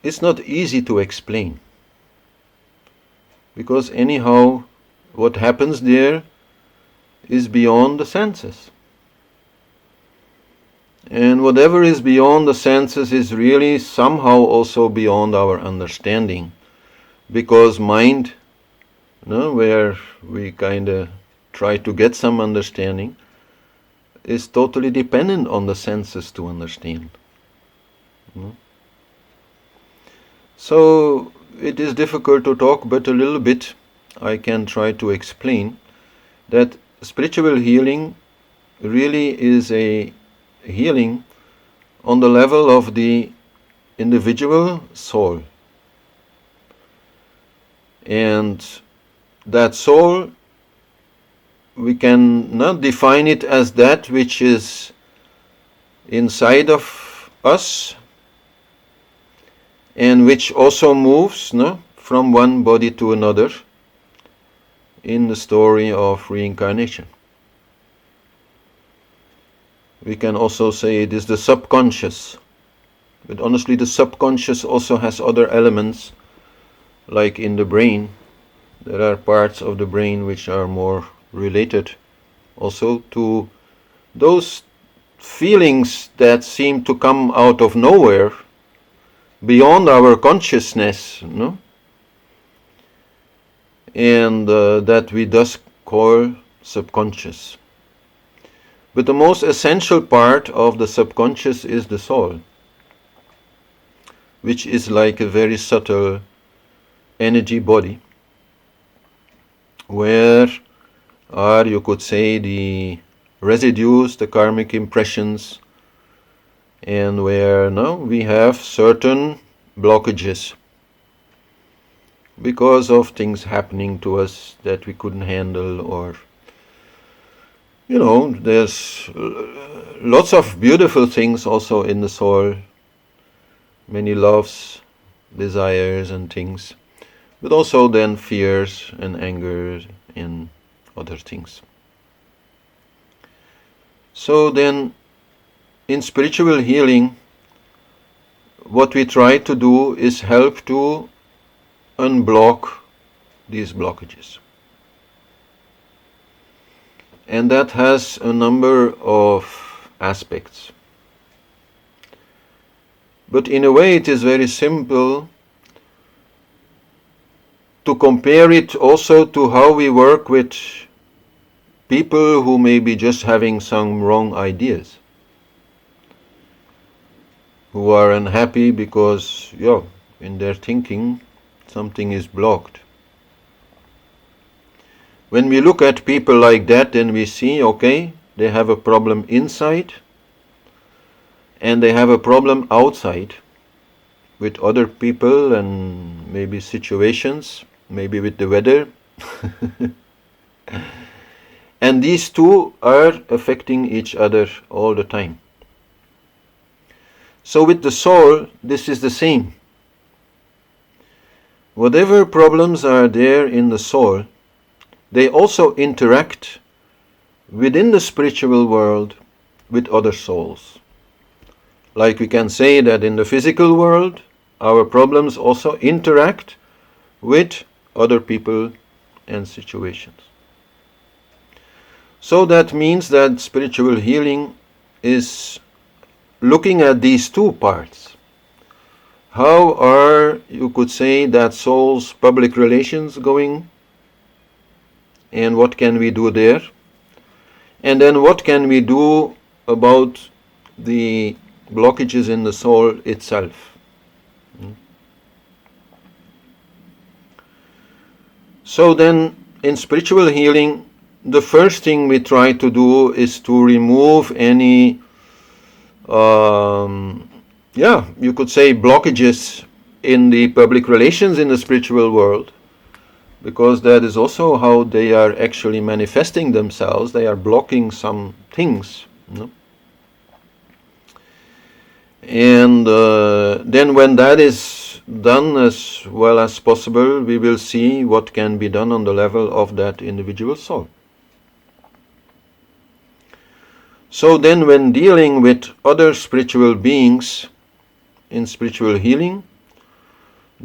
it's not easy to explain. Because anyhow, what happens there is beyond the senses. And whatever is beyond the senses is really somehow also beyond our understanding. Because mind, where we kind of try to get some understanding, is totally dependent on the senses to understand. So it is difficult to talk, but a little bit I can try to explain that spiritual healing really is a healing on the level of the individual soul. And that soul, we can not define it as that which is inside of us and which also moves from one body to another in the story of reincarnation. We can also say it is the subconscious, but honestly the subconscious also has other elements, like in the brain. There are parts of the brain which are more related also to those feelings that seem to come out of nowhere, beyond our consciousness, and that we thus call subconscious. But the most essential part of the subconscious is the soul, which is like a very subtle energy body, where are, you could say, the residues, the karmic impressions, and where we have certain blockages because of things happening to us that we couldn't handle, or there's lots of beautiful things also in the soul, many loves, desires and things, but also then fears and anger and other things. So then in spiritual healing, what we try to do is help to unblock these blockages. And that has a number of aspects. But in a way it is very simple to compare it also to how we work with people who may be just having some wrong ideas, who are unhappy because, in their thinking, something is blocked. When we look at people like that, then we see, okay, they have a problem inside, and they have a problem outside, with other people and maybe situations, maybe with the weather. And these two are affecting each other all the time. So with the soul, this is the same. Whatever problems are there in the soul, they also interact within the spiritual world with other souls. Like we can say that in the physical world, our problems also interact with other people and situations. So that means that spiritual healing is looking at these two parts. How are, you could say, that soul's public relations going? And what can we do there? And then what can we do about the blockages in the soul itself? So then, in spiritual healing, the first thing we try to do is to remove any, you could say, blockages in the public relations in the spiritual world, because that is also how they are actually manifesting themselves. They are blocking some things. And then when that is done as well as possible, we will see what can be done on the level of that individual soul. So then when dealing with other spiritual beings in spiritual healing,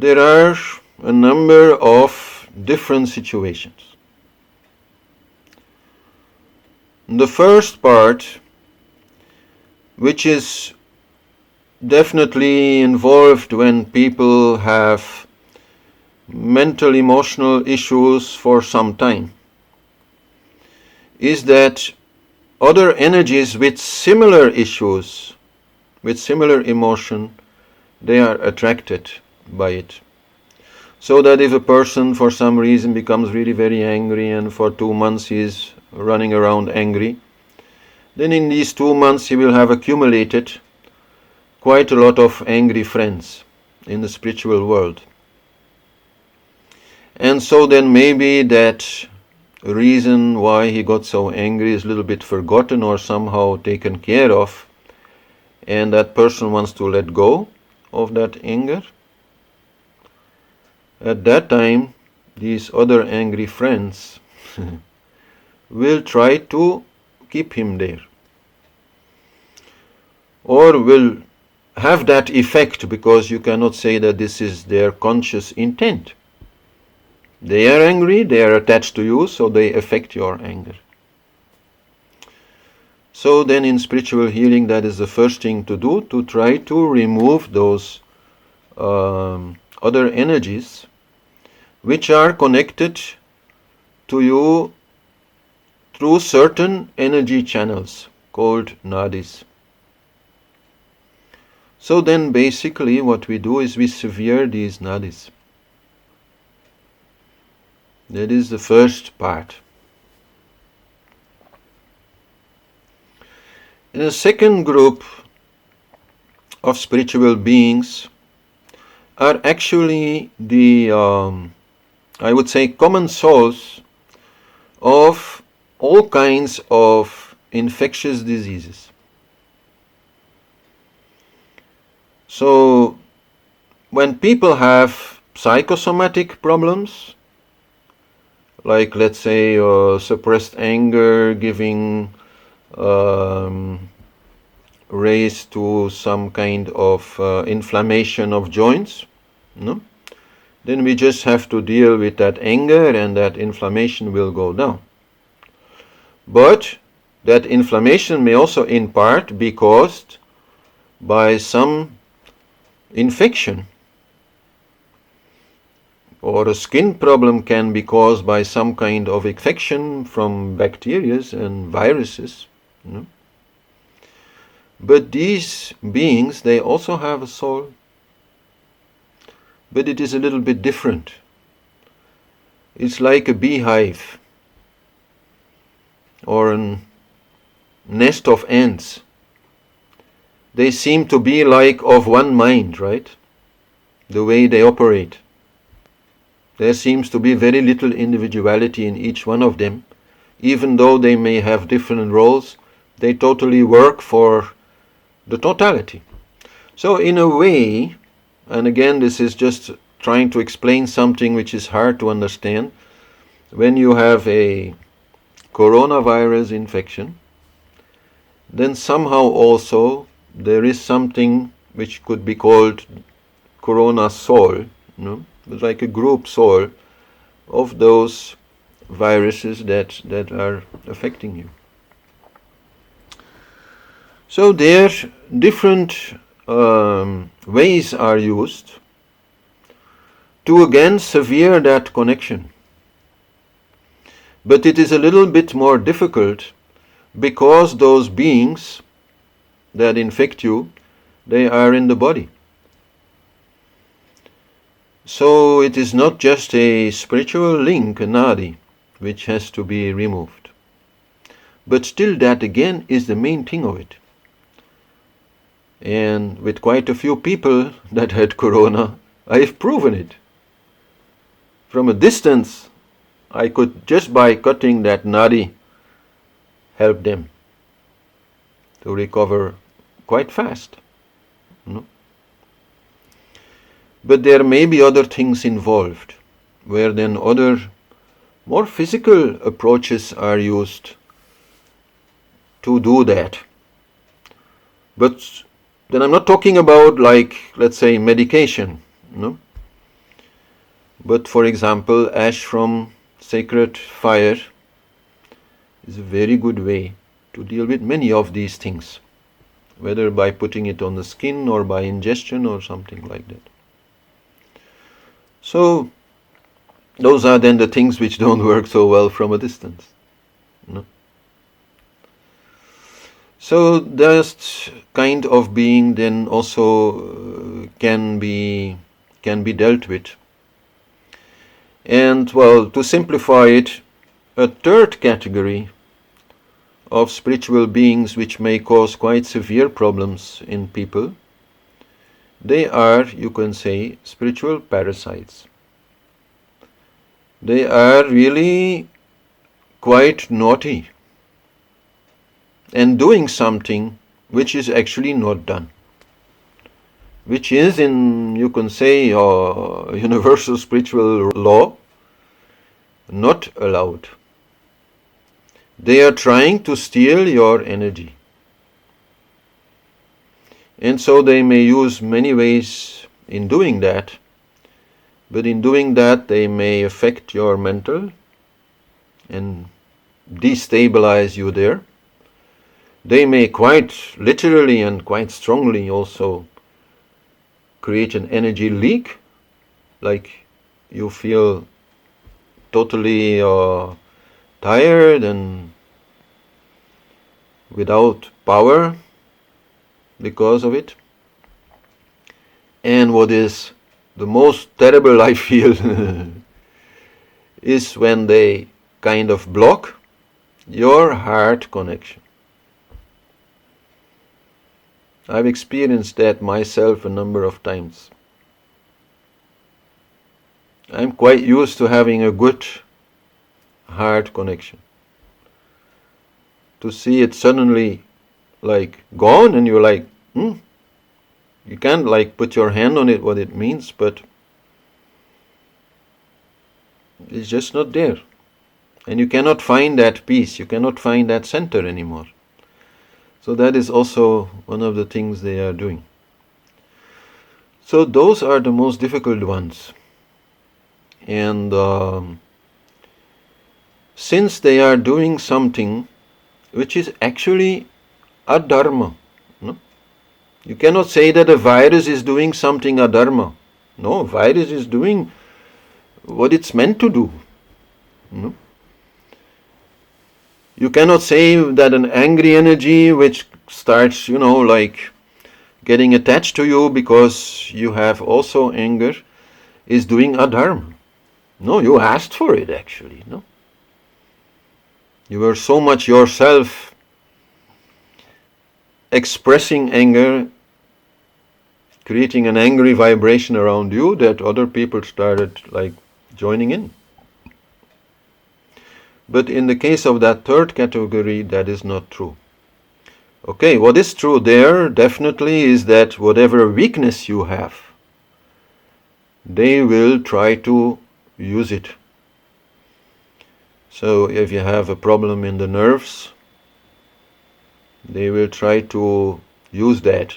there are a number of different situations. The first part, which is definitely involved when people have mental emotional issues for some time, is that other energies with similar issues, with similar emotion, they are attracted by it. So that if a person for some reason becomes really very angry and for 2 months he is running around angry, then in these 2 months he will have accumulated quite a lot of angry friends in the spiritual world. And so then maybe that reason why he got so angry is a little bit forgotten or somehow taken care of, and that person wants to let go of that anger. At that time, these other angry friends will try to keep him there, or will have that effect, because you cannot say that this is their conscious intent. They are angry, they are attached to you, so they affect your anger. So then in spiritual healing, that is the first thing to do, to try to remove those other energies which are connected to you through certain energy channels called nadis. So then basically what we do is we sever these nadis. That is the first part. In the second group of spiritual beings are actually the, I would say, common souls of all kinds of infectious diseases. So when people have psychosomatic problems, like let's say suppressed anger giving rise to some kind of inflammation of joints, no? Then we just have to deal with that anger and that inflammation will go down. But that inflammation may also in part be caused by some infection, or a skin problem can be caused by some kind of infection from bacteria and viruses. But these beings, they also have a soul, but it is a little bit different. It's like a beehive or a nest of ants. They seem to be like of one mind, right? The way they operate. There seems to be very little individuality in each one of them. Even though they may have different roles, they totally work for the totality. So in a way, and again this is just trying to explain something which is hard to understand, when you have a coronavirus infection, then somehow also there is something which could be called corona soul, It's like a group soul of those viruses that are affecting you. So there different ways are used to again sever that connection. But it is a little bit more difficult because those beings that infect you, they are in the body. So it is not just a spiritual link, a nadi, which has to be removed. But still that again is the main thing of it. And with quite a few people that had corona, I have proven it. From a distance, I could, just by cutting that nadi, help them to recover quite fast. But there may be other things involved, where then other more physical approaches are used to do that. But then I'm not talking about, like, let's say, medication, But for example, ash from sacred fire is a very good way to deal with many of these things, whether by putting it on the skin or by ingestion or something like that. So those are then the things which don't work so well from a distance. No? So that kind of being then also can be dealt with. And well, to simplify it, a third category of spiritual beings which may cause quite severe problems in people, they are, you can say, spiritual parasites. They are really quite naughty and doing something which is actually not done, which is in, you can say, universal spiritual law, not allowed. They are trying to steal your energy. And so they may use many ways in doing that, but in doing that they may affect your mental and destabilize you there. They may quite literally and quite strongly also create an energy leak, like you feel totally tired and without power because of it. And what is the most terrible I feel is when they kind of block your heart connection. I've experienced that myself a number of times. I'm quite used to having a good heart connection. To see it suddenly like gone and you're like, you can't like put your hand on it what it means, but it's just not there. And you cannot find that peace, you cannot find that center anymore. So that is also one of the things they are doing. So those are the most difficult ones. And since they are doing something which is actually adharma, no? You cannot say that a virus is doing something adharma. No, virus is doing what it's meant to do. No? You cannot say that an angry energy which starts, like getting attached to you because you have also anger is doing adharma. No, you asked for it actually, no? You were so much yourself expressing anger, creating an angry vibration around you that other people started like joining in. But in the case of that third category, that is not true. Okay, what is true there definitely is that whatever weakness you have, they will try to use it. So if you have a problem in the nerves, they will try to use that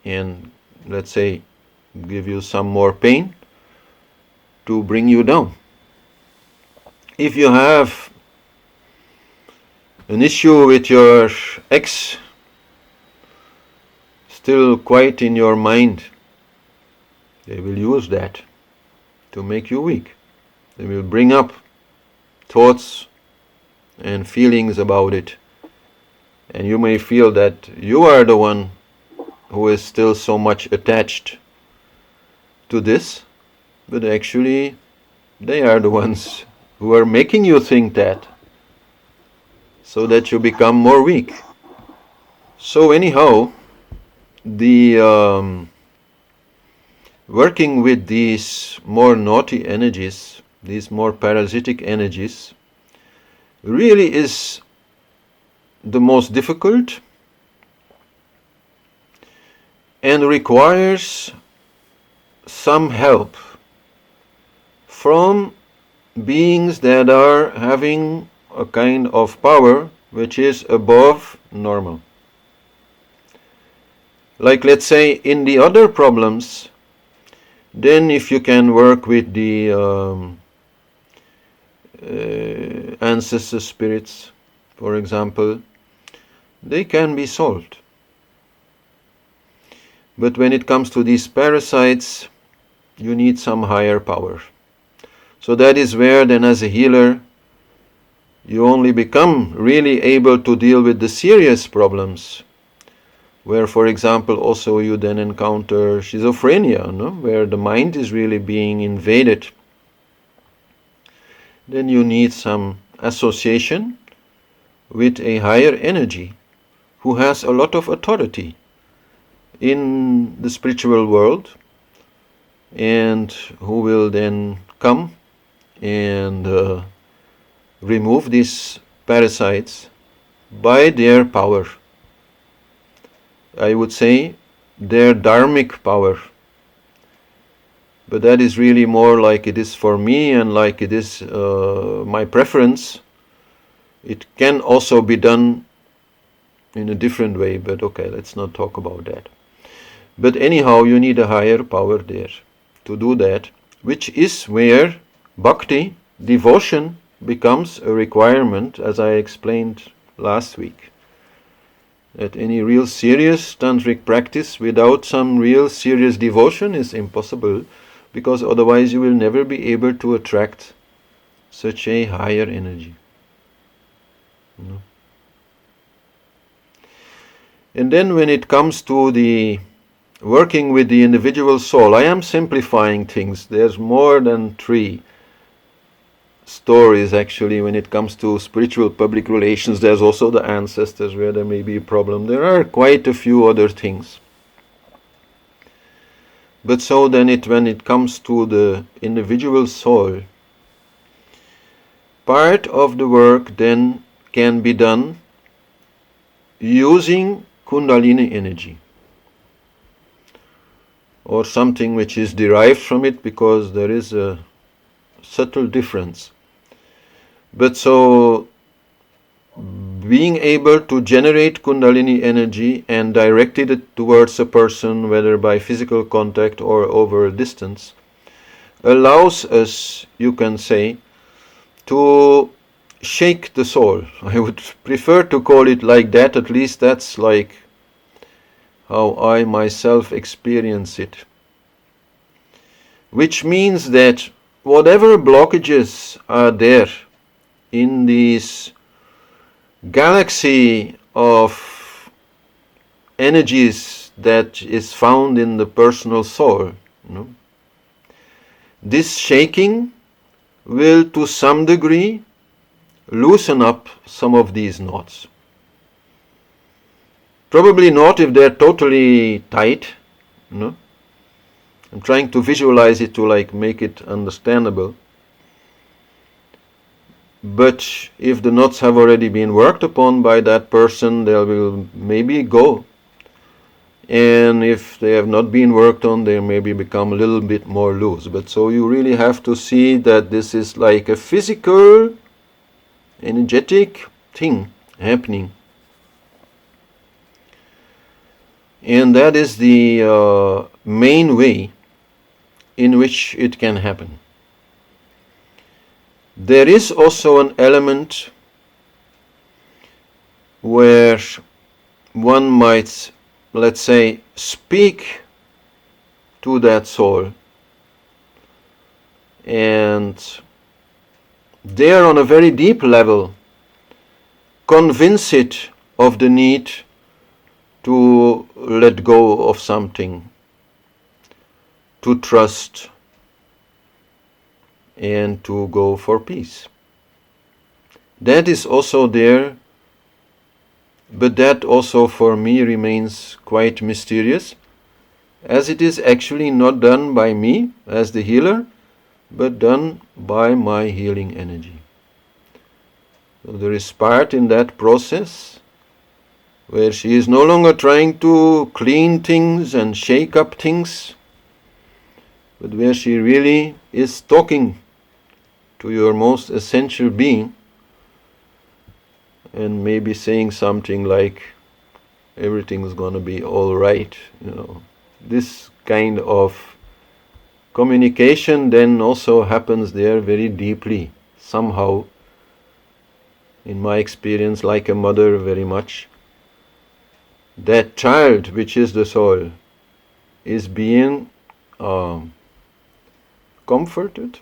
and, let's say, give you some more pain to bring you down. If you have an issue with your ex still quite in your mind, they will use that to make you weak. They will bring up thoughts and feelings about it. And you may feel that you are the one who is still so much attached to this, but actually they are the ones who are making you think that, so that you become more weak. So anyhow, the working with these more naughty energies, these more parasitic energies, really is the most difficult and requires some help from beings that are having a kind of power which is above normal. Like, let's say, in the other problems, Then if you can work with the ancestor spirits, for example, they can be solved. But when it comes to these parasites, you need some higher power. So that is where then as a healer, you only become really able to deal with the serious problems, where, for example, also you then encounter schizophrenia, no? Where the mind is really being invaded. Then you need some association with a higher energy who has a lot of authority in the spiritual world, and who will then come and remove these parasites by their power. I would say their dharmic power. But that is really more like it is for me and like it is my preference. It can also be done in a different way, but okay, let's not talk about that. But anyhow, you need a higher power there to do that, which is where bhakti, devotion, becomes a requirement, as I explained last week. That any real serious tantric practice without some real serious devotion is impossible, because otherwise you will never be able to attract such a higher energy. No? And then when it comes to the working with the individual soul, I am simplifying things. There's more than 3 stories actually when it comes to spiritual public relations. There's also the ancestors where there may be a problem. There are quite a few other things. But so then when it comes to the individual soul, part of the work then can be done using Kundalini energy, or something which is derived from it, because there is a subtle difference. But so being able to generate Kundalini energy and direct it towards a person, whether by physical contact or over a distance, allows us, you can say, to shake the soul. I would prefer to call it like that, at least that's like how I myself experience it. Which means that whatever blockages are there in this galaxy of energies that is found in the personal soul, this shaking will to some degree loosen up some of these knots. Probably not if they're totally tight. I'm trying to visualize it to like make it understandable. But if the knots have already been worked upon by that person, they will maybe go. And if they have not been worked on, they maybe become a little bit more loose. But so you really have to see that this is like a physical, energetic thing happening. And that is the main way in which it can happen. There is also an element where one might, let's say, speak to that soul, and there on a very deep level convince it of the need to let go of something, to trust, and to go for peace. That is also there, but that also for me remains quite mysterious, as it is actually not done by me as the healer, but done by my healing energy. So there is part in that process where she is no longer trying to clean things and shake up things, but where she really is talking to your most essential being, and maybe saying something like, everything is going to be all right. This kind of communication then also happens there very deeply, somehow, in my experience, like a mother very much. That child, which is the soul, is being comforted,